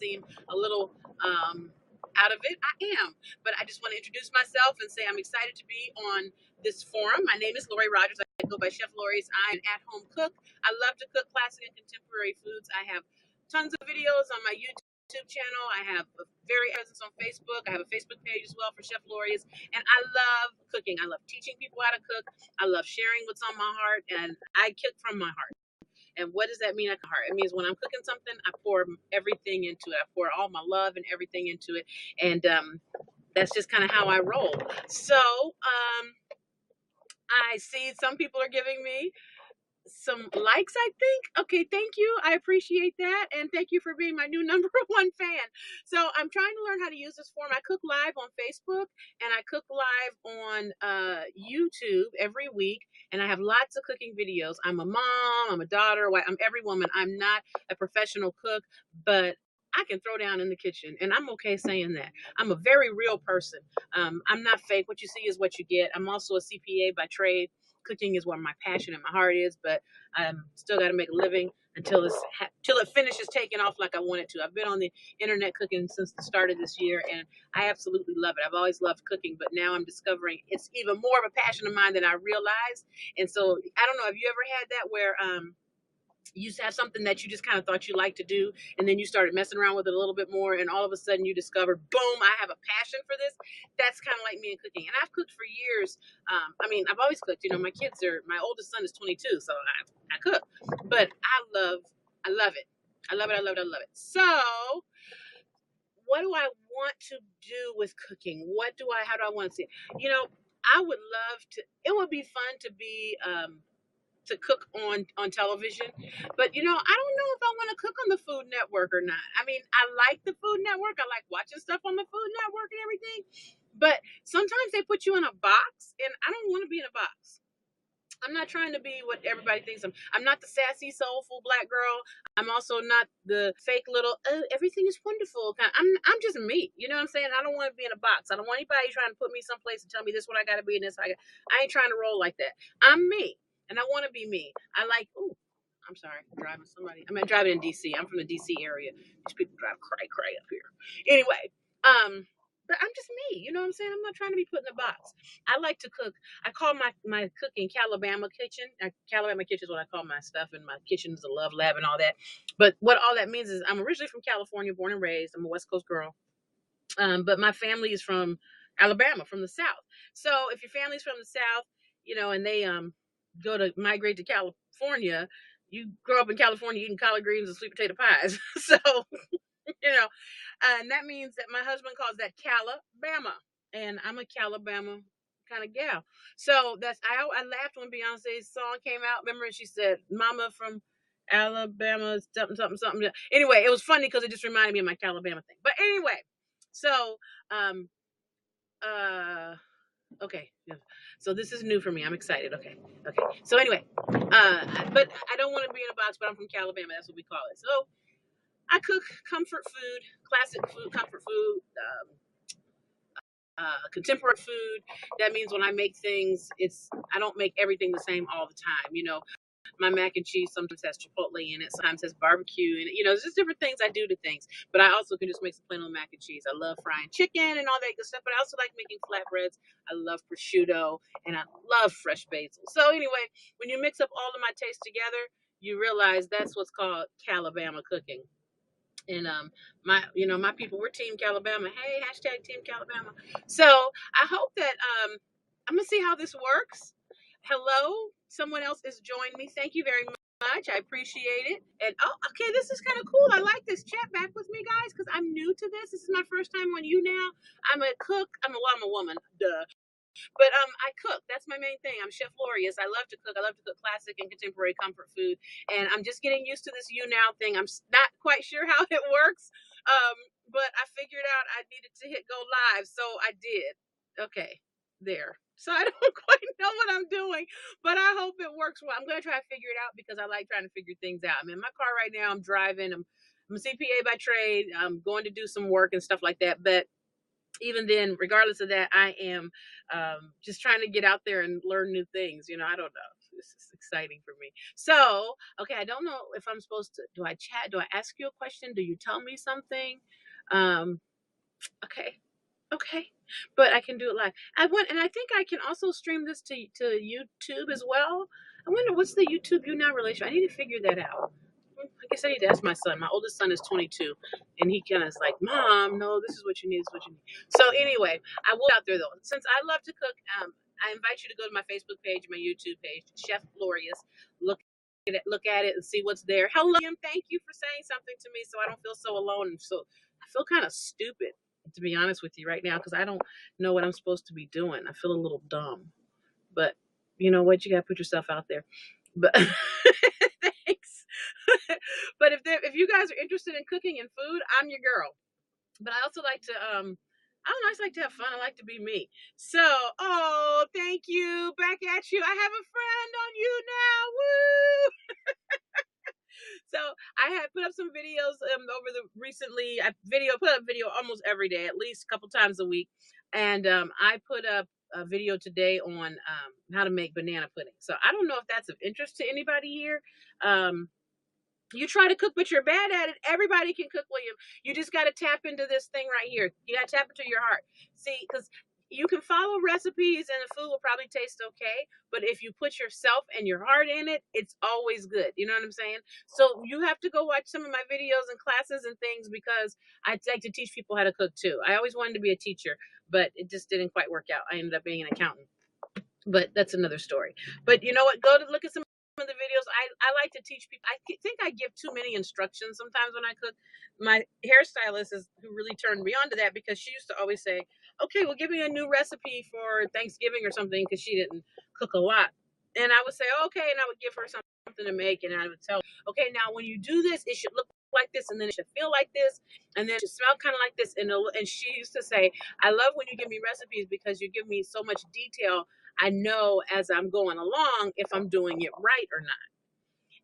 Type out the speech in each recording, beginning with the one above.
seem a little out of it. I am, but I just want to introduce myself and say I'm excited to be on this forum. My name is Lori Rogers. I go by Chef Lori's. I'm an at-home cook. I love to cook classic and contemporary foods. I have tons of videos on my YouTube channel. I have a very presence on Facebook. I have a Facebook page as well for Chef Lori's, and I love cooking. I love teaching people how to cook. I love sharing what's on my heart, and I cook from my heart. And what does that mean at the heart? It means when I'm cooking something, I pour everything into it. I pour all my love and everything into it. And that's just kind of how I roll. So I see some people are giving me some likes, I think. Okay, thank you. I appreciate that. And thank you for being my new number one fan. So I'm trying to learn how to use this form. I cook live on Facebook and I cook live on YouTube every week. And I have lots of cooking videos. I'm a mom, I'm a daughter, I'm every woman. I'm not a professional cook, but I can throw down in the kitchen, and I'm okay saying that. I'm a very real person. I'm not fake. What you see is what you get. I'm also a CPA by trade. Cooking is where my passion and my heart is, but I'm still got to make a living until till it finishes taking off like I want it to. I've been on the internet cooking since the start of this year, and I absolutely love it. I've always loved cooking, but now I'm discovering it's even more of a passion of mine than I realized. And so I don't know. Have you ever had that where you used to have something that you just kind of thought you liked to do, and then you started messing around with it a little bit more, and all of a sudden you discovered, boom, I have a passion for this? That's kind of like me in cooking. And I've cooked for years. I mean, I've always cooked. My my oldest son is 22, so I cook. But I love it. I love it. I love it. I love it. So what do I want to do with cooking? How do I want to see it? I would love to, it would be fun to cook on television, but I don't know if I want to cook on the Food Network or not. I mean, I like the Food Network. I like watching stuff on the Food Network and everything, but sometimes they put you in a box, and I don't want to be in a box. I'm not trying to be what everybody thinks I'm not the sassy, soulful black girl. I'm also not the fake little, oh, everything is wonderful. I'm just me. You know what I'm saying? I don't want to be in a box. I don't want anybody trying to put me someplace and tell me this what I got to be and this. I ain't trying to roll like that. I'm me, and I want to be me. I like. Ooh, I'm sorry, I'm driving somebody. I'm driving in DC. I'm from the DC area. These people drive cray up here. Anyway, but I'm just me. You know what I'm saying? I'm not trying to be put in a box. I like to cook. I call my cooking Calabama kitchen. Calabama kitchen is what I call my stuff, and my kitchen is a love lab and all that. But what all that means is I'm originally from California, born and raised. I'm a West Coast girl. But my family is from Alabama, from the South. So if your family's from the South, and they go to migrate to California, you grow up in California eating collard greens and sweet potato pies. So, and that means that my husband calls that Calabama, and I'm a Calabama kind of gal. So I laughed when Beyonce's song came out. Remember, she said, "Mama from Alabama, something, something, something." Anyway, it was funny because it just reminded me of my Calabama thing. But anyway, so okay, so this is new for me. I'm excited. Okay. So anyway, but I don't want to be in a box. But I'm from Calabama. That's what we call it. So I cook comfort food, classic food, comfort food, contemporary food. That means when I make things, I don't make everything the same all the time. My mac and cheese sometimes has chipotle in it, sometimes has barbecue in it. There's just different things I do to things. But I also can just make some plain old mac and cheese. I love frying chicken and all that good stuff, but I also like making flatbreads. I love prosciutto, and I love fresh basil. So anyway, when you mix up all of my tastes together, you realize that's what's called Calabama cooking. And my people, we're Team Calabama. Hey, hashtag Team Calabama. So I hope that I'm gonna see how this works. Hello, someone else is joining me. Thank you very much. I appreciate it. And okay, this is kind of cool. I like this. Chat back with me, guys, because I'm new to this. This is my first time on YouNow. I'm a cook. I'm a woman. Duh. But I cook. That's my main thing. I'm Chef Lori. Yes, I love to cook. I love to cook classic and contemporary comfort food. And I'm just getting used to this YouNow thing. I'm not quite sure how it works. But I figured out I needed to hit go live, so I did. Okay, there. So I don't quite know what I'm doing, but I hope it works well. I'm gonna try to figure it out because I like trying to figure things out. I'm in my car right now. I'm driving. I'm a CPA by trade. I'm going to do some work and stuff like that. But even then, regardless of that, I am just trying to get out there and learn new things. I don't know. This is exciting for me. So, okay, I don't know if I'm supposed to. Do I chat? Do I ask you a question? Do you tell me something? Um, okay, okay, but I can do it live. I went, and I think I can also stream this to YouTube as well. I wonder what's the YouTube YouNow relation. I need to figure that out. I guess I need to ask my son. My oldest son is 22, and he kind of is like, "Mom, no, this is what you need. This is what you need." So anyway, I will out there though. Since I love to cook, I invite you to go to my Facebook page, my YouTube page, Chef Glorious. Look at it, and see what's there. Hello, and thank you for saying something to me, so I don't feel so alone. And so I feel kind of stupid, to be honest with you right now, because I don't know what I'm supposed to be doing. I feel a little dumb, but you know what? You got to put yourself out there. But thanks. But if you guys are interested in cooking and food, I'm your girl. But I also like to I don't know, I just like to have fun. I like to be me. So, oh, thank you. Back at you. I have a friend on you now. Woo! So I had put up some videos over the recently. I put up video almost every day, at least a couple times a week. And I put up a video today on how to make banana pudding. So I don't know if that's of interest to anybody here. You try to cook, but you're bad at it. Everybody can cook, William. You just got to tap into this thing right here. You got to tap into your heart. See, because you can follow recipes and the food will probably taste okay. But if you put yourself and your heart in it, it's always good. You know what I'm saying? So you have to go watch some of my videos and classes and things because I like to teach people how to cook too. I always wanted to be a teacher, but it just didn't quite work out. I ended up being an accountant. But that's another story. But you know what? Go to look at some of the videos. I like to teach people. I think I give too many instructions sometimes when I cook. My hairstylist is who really turned me on to that because she used to always say, "Okay, well, give me a new recipe for Thanksgiving or something," because she didn't cook a lot. And I would say, "Okay," and I would give her something to make, and I would tell her, "Okay, now when you do this, it should look like this, and then it should feel like this, and then it should smell kind of like this." And she used to say, "I love when you give me recipes because you give me so much detail. I know as I'm going along if I'm doing it right or not."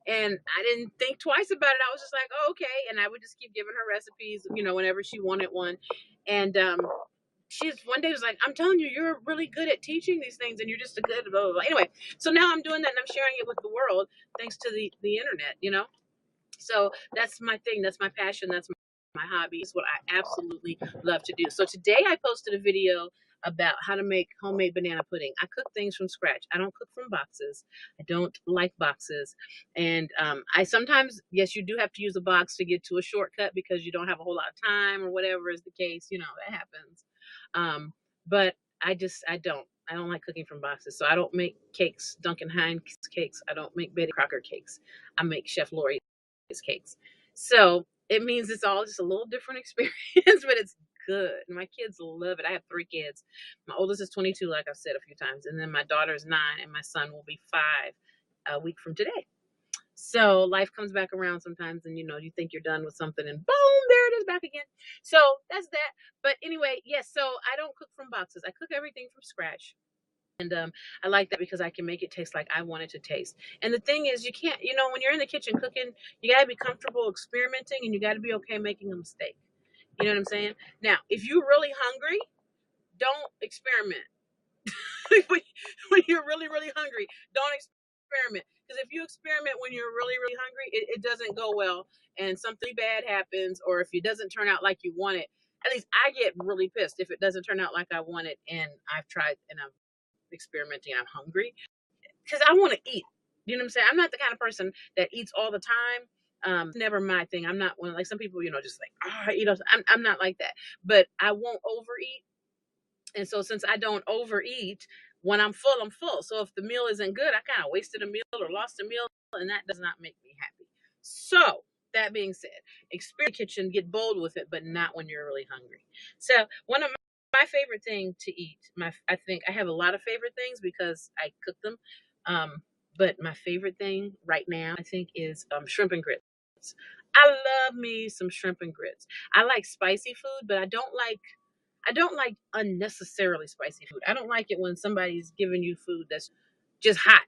And I didn't think twice about it. I was just like, oh, okay. And I would just keep giving her recipes, whenever she wanted one. And she's one day was like, "I'm telling you, you're really good at teaching these things and you're just a good blah, blah, blah." Anyway, so now I'm doing that and I'm sharing it with the world thanks to the internet. So that's my thing. That's my passion. That's my hobby. It's what I absolutely love to do. So today I posted a video about how to make homemade banana pudding. I cook things from scratch. I don't cook from boxes. I don't like boxes. And I sometimes, yes, you do have to use a box to get to a shortcut because you don't have a whole lot of time or whatever is the case. That happens. But I don't like cooking from boxes. So I don't make cakes, Duncan Hines cakes. I don't make Betty Crocker cakes. I make Chef Lori's cakes. So it means it's all just a little different experience, but it's good. My kids love it. I have 3 kids. My oldest is 22, like I've said a few times, and then my daughter is 9, and my son will be 5 a week from today. So life comes back around sometimes, and you think you're done with something, and boom, there it is back again. So that's that. But anyway, yes. So I don't cook from boxes. I cook everything from scratch. And I like that because I can make it taste like I want it to taste. And the thing is, you can't, when you're in the kitchen cooking, you got to be comfortable experimenting and you got to be okay making a mistake. You know what I'm saying? Now, if you're really hungry, don't experiment. When you're really, really hungry, don't experiment. Because if you experiment when you're really, really hungry, it doesn't go well and something bad happens. Or if it doesn't turn out like you want it, at least I get really pissed if it doesn't turn out like I want it and I've tried and I'm experimenting, I'm hungry because I want to eat. You know what I'm saying? I'm not the kind of person that eats all the time. Never my thing. I'm not one like some people, just like, I eat. I'm not like that, but I won't overeat. And so since I don't overeat, when I'm full, I'm full. So if the meal isn't good, I kind of wasted a meal or lost a meal, and that does not make me happy. So that being said, experience the kitchen, get bold with it, but not when you're really hungry. So one of my favorite thing to eat, I think I have a lot of favorite things because I cook them. But my favorite thing right now, I think, is shrimp and grits. I love me some shrimp and grits. I like spicy food, but I don't like unnecessarily spicy food. I don't like it when somebody's giving you food that's just hot,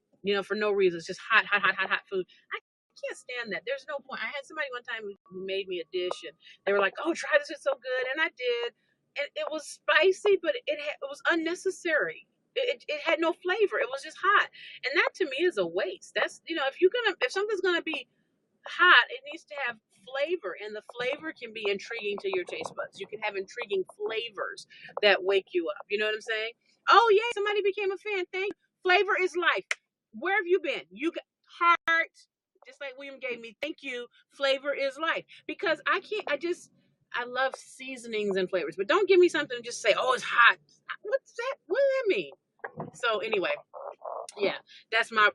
for no reason. It's just hot, hot, hot, hot, hot food. I can't stand that. There's no point. I had somebody one time who made me a dish and they were like, "Oh, try this. It's so good." And I did. And it was spicy, but it was unnecessary. It had no flavor. It was just hot, and that to me is a waste. That's, if something's gonna be hot, it needs to have flavor, and the flavor can be intriguing to your taste buds. You can have intriguing flavors that wake you up. You know what I'm saying? Oh yeah, somebody became a fan. Thank you. Flavor is life. Where have you been? You got heart, just like William gave me. Thank you. Flavor is life. Because I can't. I love seasonings and flavors, but don't give me something and just say, "Oh, it's hot." What's that? What does that mean? So anyway, yeah, that's my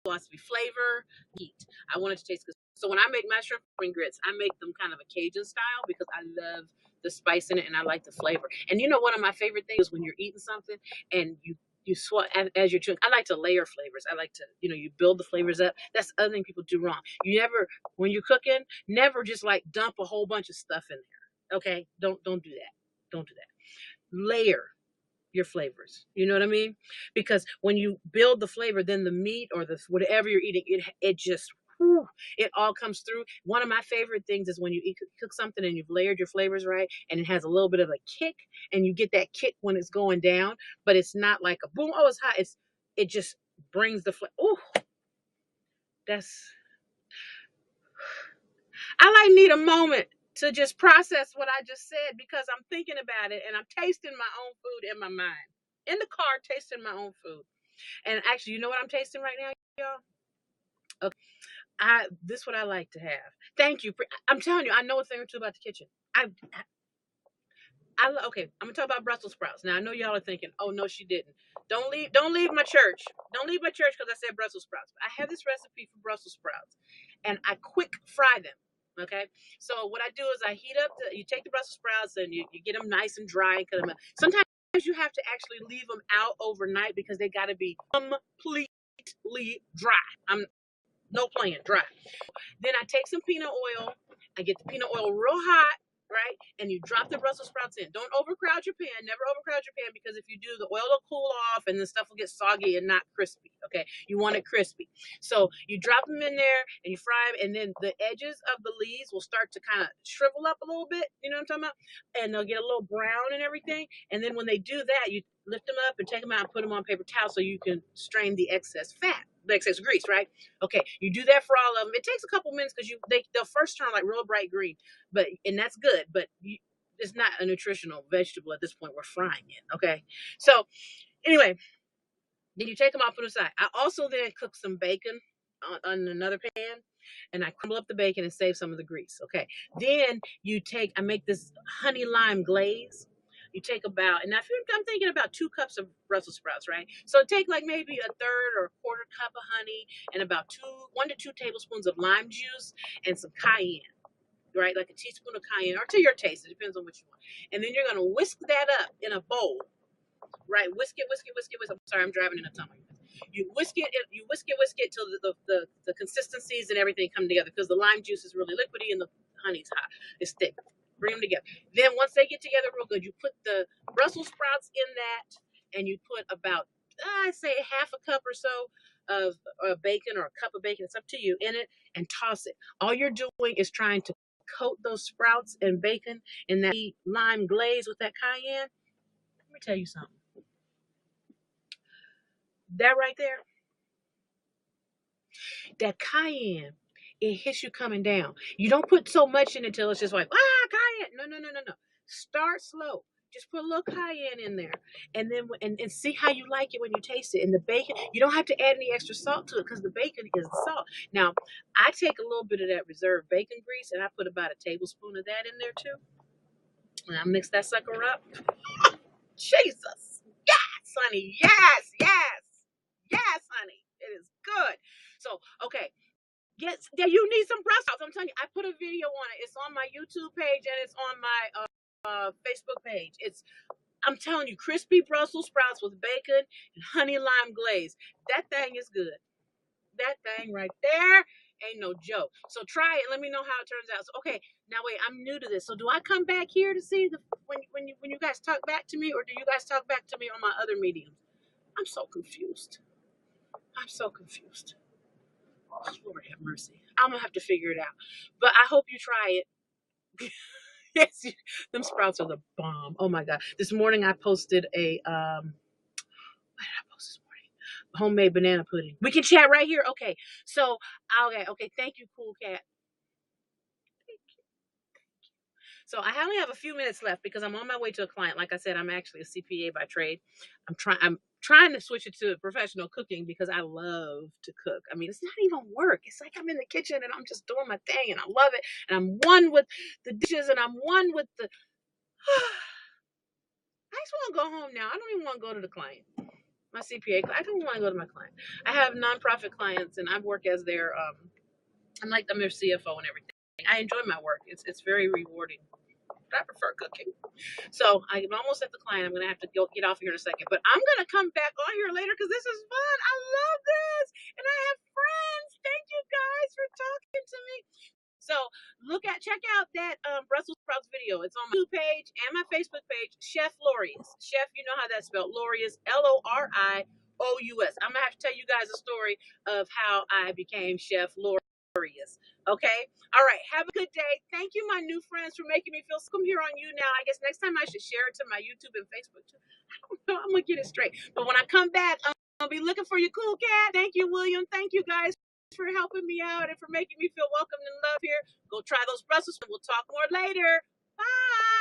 philosophy. Flavor, heat. I want it to taste good. So when I make my shrimp and grits, I make them kind of a Cajun style because I love the spice in it and I like the flavor. And one of my favorite things is when you're eating something and you swat as you're chewing. I like to layer flavors. I like to, you build the flavors up. That's the other thing people do wrong. You never, when you're cooking, never just like dump a whole bunch of stuff in there. Okay, don't do that. Don't do that. Layer your flavors. You know what I mean? Because when you build the flavor, then the meat or the whatever you're eating, it just whew, it all comes through. One of my favorite things is when you cook something and you've layered your flavors right, and it has a little bit of a kick, and you get that kick when it's going down, but it's not like a boom. Oh, it's hot. It just brings the flavor. Oh, that's I like need a moment to just process what I just said because I'm thinking about it and I'm tasting my own food in my mind. In the car, tasting my own food. And actually, you know what I'm tasting right now, y'all? Okay. This is what I like to have. Thank you. I'm telling you, I know a thing or two about the kitchen. Okay. I'm gonna talk about Brussels sprouts. Now I know y'all are thinking, oh no, she didn't. Don't leave my church. Don't leave my church because I said Brussels sprouts. I have this recipe for Brussels sprouts, and I quick fry them. Okay. So what I do is I heat up. You take the Brussels sprouts and you get them nice and dry and cut them up. Sometimes you have to actually leave them out overnight because they got to be completely dry. I'm no playing dry. Then I take some peanut oil. I get the peanut oil real hot, right? And you drop the Brussels sprouts in. Don't overcrowd your pan. Never overcrowd your pan because if you do, the oil will cool off and the stuff will get soggy and not crispy. Okay, you want it crispy. So you drop them in there and you fry them, and then the edges of the leaves will start to kind of shrivel up a little bit. You know what I'm talking about? And they'll get a little brown and everything. And then when they do that, you lift them up and take them out and put them on paper towel so you can strain the excess fat, the excess grease, right? Okay, you do that for all of them. It takes a couple minutes because they'll first turn like real bright green, and that's good, but it's not a nutritional vegetable at this point. We're frying it, okay? So anyway, then you take them off on the side. I also then cook some bacon on another pan, and I crumble up the bacon and save some of the grease. Okay, then I make this honey lime glaze. You take and I'm thinking about 2 cups of Brussels sprouts, right? So take like maybe a third or a quarter cup of honey and about 1 to 2 tablespoons of lime juice and some cayenne, right? Like a teaspoon of cayenne, or to your taste. It depends on what you want. And then you're gonna whisk that up in a bowl, right? Whisk it, whisk it, whisk it, whisk it. I'm sorry, I'm driving in a tunnel. You whisk it, whisk it till the consistencies and everything come together because the lime juice is really liquidy and the honey's hot. It's thick. Bring them together. Then once they get together real good, you put the Brussels sprouts in that, and you put about I say half a cup or so of bacon or a cup of bacon. It's up to you in it, and toss it. All you're doing is trying to coat those sprouts and bacon in that lime glaze with that cayenne. Let me tell you something. That right there, that cayenne, it hits you coming down. You don't put so much in it until it's just like, cayenne. No, no, no, no, no. Start slow. Just put a little cayenne in there, and then and see how you like it when you taste it. And the bacon, you don't have to add any extra salt to it because the bacon is the salt. Now, I take a little bit of that reserved bacon grease, and I put about a tablespoon of that in there too. And I mix that sucker up. Jesus, yes, honey, yes, yes, yes, honey. It is good. So, okay. Yes, yeah, you need some Brussels. I'm telling you, I put a video on it. It's on my YouTube page and it's on my Facebook page. I'm telling you, crispy Brussels sprouts with bacon and honey lime glaze. That thing is good. That thing right there ain't no joke. So try it. Let me know how it turns out. So, okay, now wait, I'm new to this. So do I come back here to see when you guys talk back to me, or do you guys talk back to me on my other mediums? I'm so confused. I'm so confused. Lord have mercy. I'm gonna have to figure it out. But I hope you try it. Yes, them sprouts are the bomb. Oh my god. This morning I posted What did I post this morning? Homemade banana pudding. We can chat right here. Okay. So, okay. Thank you, cool cat. So I only have a few minutes left because I'm on my way to a client. Like I said, I'm actually a CPA by trade. I'm trying to switch it to professional cooking because I love to cook. I mean, it's not even work. It's like I'm in the kitchen and I'm just doing my thing and I love it. And I'm one with the dishes and I'm one with the I just want to go home now. I don't even want to go to the client. My CPA. I don't want to go to my client. I have nonprofit clients and I work as their I'm their CFO and everything. I enjoy my work. It's very rewarding. But I prefer cooking. So I'm almost at the client. I'm gonna have to get off here in a second, but I'm gonna come back on here later because this is fun. I love this, and I have friends. Thank you guys for talking to me. So check out that Brussels sprouts video. It's on my YouTube page and my Facebook page, Chef Lorius. Chef, you know how that's spelled. Lorius, Lorious. I'm gonna have to tell you guys a story of how I became Chef Lorius. Okay. All right. Have a good day. Thank you, my new friends, for making me feel welcome here on YouNow. I guess next time I should share it to my YouTube and Facebook too. I don't know. I'm gonna get it straight. But when I come back, I'll be looking for you, cool cat. Thank you, William. Thank you guys for helping me out and for making me feel welcome and loved here. Go try those Brussels. We'll talk more later. Bye.